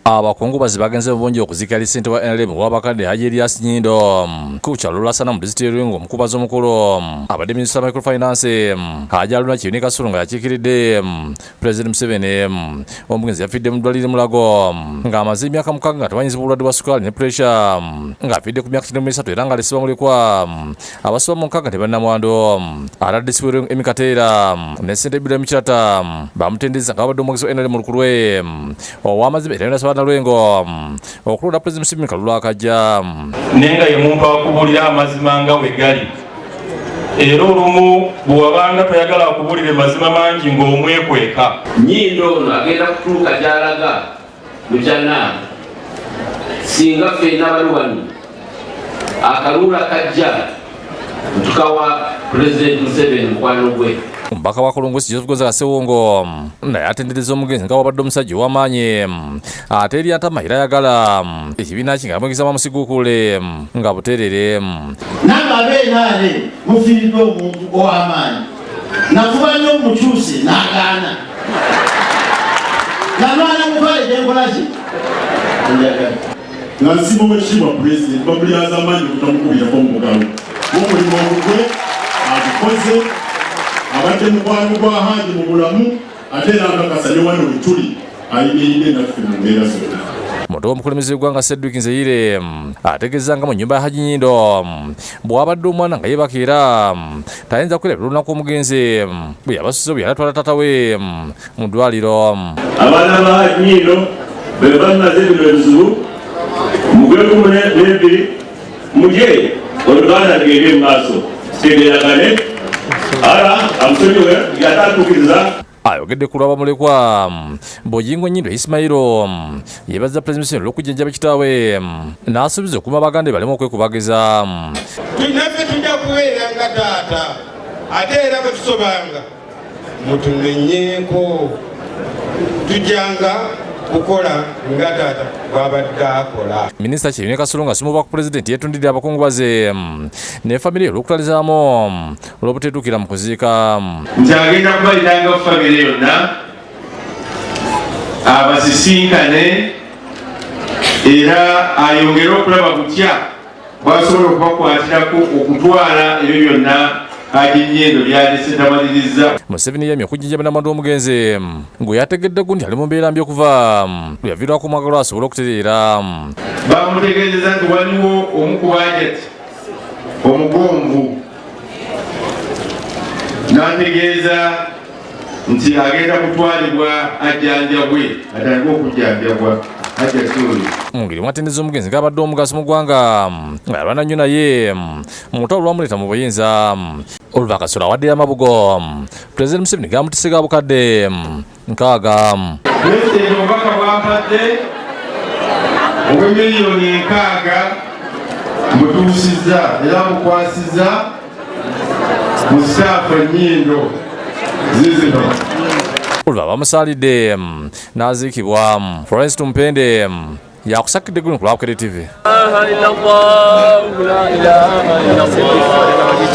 abakungubazi bagenze bungi okuziikira ssentebe wa NRM wa Bukedde Hajji Erias Nnyindo ku kyalo Lasana mu disitulikiti Lwengo omukubazi omukulu abadde minisita microfinance Hajji Erias Nnyindo yakiikiridde President Museveni omugenzi yafidde mu ddwaliro Mulago ng'amaze emyaka 6 nga tewanyizibwa obulwadde bwa sukaali ne pressure ng'afidde ku myaka 93 era ng'alesibwa mulekwa abasoba mu 6 tebannamwando atadde Siwero emikateera ne ssentebe Mikirata bamutendeza nga babadde omwogezi wa NRM mu lukulwe ow'amazima era Lwengo okulonda President Museveni kalulu akajja nenga ye muntu akubulira amazima nga we gali era olumu bw'abanga toyagala akubulire mazima mangi ng'omwekweka. Nnyindo ono agenda kutuuka gy'alaga lukyana singa ffenna bali wano akalulu akajja tukawa President Museveni mukwano gwe. Omubaka wa Kolongosi Joseph Goza Sewongo naye atendereza omugenzi nga wabadde omusajja ow'amaanyi ate eri atamayira ayagala ekibiina kye nga amwegeza bamusigukule nga buteerere namwe abeeraale mufiiriddwa omuntu ow'amaanyi nakuba nnyo mukyuse n'agaana nalwana muvale gyenkolaki nga nsiima w'ekitiibwa pulezidenti babulyaza amaanyi okutamukubirako mu mugalo omulimu ogugwe agukoze abadde mukwano gwa Hajji mu bulamu ate era ngakasa ne wano wetuli ayimiridde naffe mu mbeera zonna. Muto omukulembeze w'eggwanga Cedric Nzeyire ategeeza nga mu nnyumba ya Hajji Nnyindo bw'abadde omwana nga yeebaka tayinza kwerabira olunaku omugenzi bwe yabasuze bwe yalatwala taata we mu ddwaliro. Abaana ba Hajji Nnyindo be bamaze bino ebizibu mu gw'ekumi n'ebiri muje oluganda lugende mu maaso tegeragane ayogedde ku lw'abamulekwa Bojingo Nnyindo Ismailo yeebaza President olw'okujjanjaba kitaawe n'asuubiza okuuma baganda baleme okwekubageza. Naffe tujja kubeera nga taata ate era bwe tusobanga mutunenyeeko tujjanga kukola nga taata bw'abadde akola. Minisita Kirimye Kasolo ng'asumibwa ku Pulezidenti yeetundidde abakungubaze ne famire olw'okutalizaamu olw'obuteetuukira mu kuziika. Nti agenda kubaliranga famire yonna abasisinkane era ayongere okulaba kutya bw'asobola okubakwatirako okutwala ebyo byonna Hajji Nnyindo byalese tamaliriza. Museveni yemye okujjanjaba n'amanda omugenzi ngwe yategedde gundi ali mu mbeera mbi okuva lwe yaviirwako omwagalo asobole okutereera. Bamutegeezeza nti waliwo omu ku bajeti omugonvu n'ategeeza nti agenda kutwalibwa ajjanjabwe atandika okujjanjabwa ngeri mwatendeza omugenzi ng'abadde omugaso mu ggwanga ng'alwana nnyo naye mu lutalo lwamuleeta mu buyinza Oliver Kasolo awaddeyo amabugo President Museveni g'amutise ga bukadde 6. Pulezidenti obubaka bwampadde obw'emiliyoni 6 mutuusizza era mukwasizza mu sitaafu Nnyindo zizino. Oliver bamusaalidde n'aziikibwa. Florence Tumpende yakusakidde gulu ku Bukedde TV.